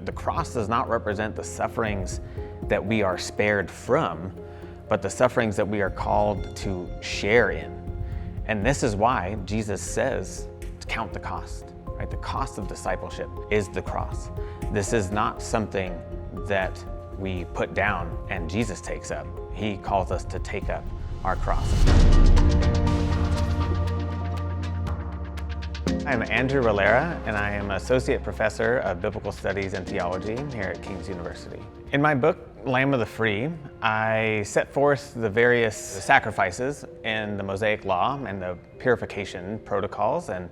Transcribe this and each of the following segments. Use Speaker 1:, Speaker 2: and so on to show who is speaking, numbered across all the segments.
Speaker 1: The cross does not represent the sufferings that we are spared from, but the sufferings that we are called to share in. And this is why Jesus says, count the cost, right? The cost of discipleship is the cross. This is not something that we put down and Jesus takes up. He calls us to take up our cross. I'm Andrew Rivera, and I am Associate Professor of Biblical Studies and Theology here at King's University. In my book, Lamb of the Free, I set forth the various sacrifices in the Mosaic Law and the purification protocols and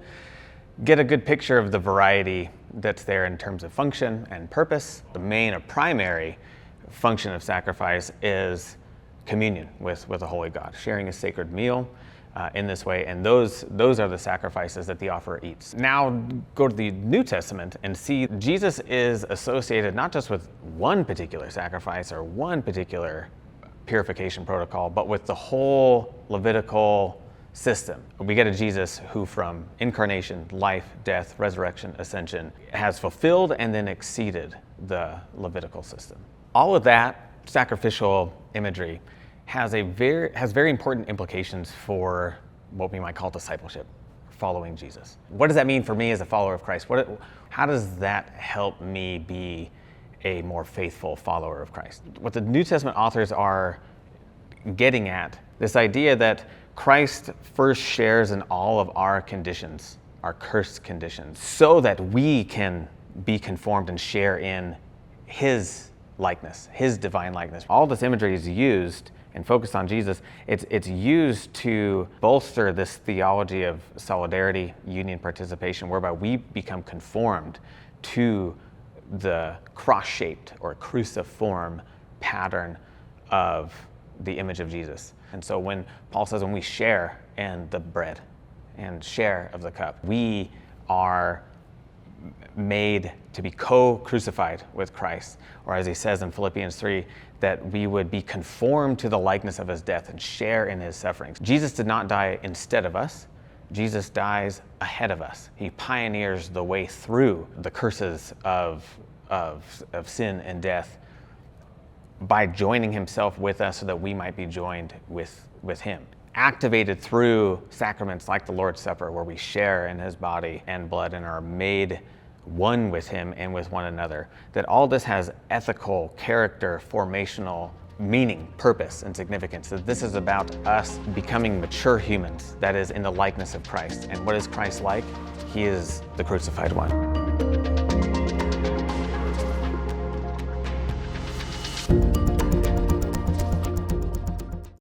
Speaker 1: get a good picture of the variety that's there in terms of function and purpose. The main or primary function of sacrifice is communion with a holy God, sharing a sacred meal in this way, and those are the sacrifices that the offerer eats. Now go to the New Testament and see Jesus is associated not just with one particular sacrifice or one particular purification protocol, but with the whole Levitical system. We get a Jesus who from incarnation, life, death, resurrection, ascension, has fulfilled and then exceeded the Levitical system. All of that sacrificial imagery has very important implications for what we might call discipleship, following Jesus. What does that mean for me as a follower of Christ? How does that help me be a more faithful follower of Christ? What the New Testament authors are getting at, this idea that Christ first shares in all of our conditions, our cursed conditions, so that we can be conformed and share in His likeness, His divine likeness. All this imagery is used and focused on Jesus. It's used to bolster this theology of solidarity, union, participation, whereby we become conformed to the cross-shaped or cruciform pattern of the image of Jesus. And so when Paul says when we share in the bread and share of the cup, we are made to be co-crucified with Christ, or as he says in Philippians 3, that we would be conformed to the likeness of his death and share in his sufferings. Jesus did not die instead of us. Jesus dies ahead of us. He pioneers the way through the curses of sin and death by joining himself with us so that we might be joined with him. Activated through sacraments like the Lord's Supper, where we share in his body and blood and are made one with him and with one another. That all this has ethical, character, formational meaning, purpose, and significance. That this is about us becoming mature humans, that is, in the likeness of Christ. And what is Christ like? He is the crucified one.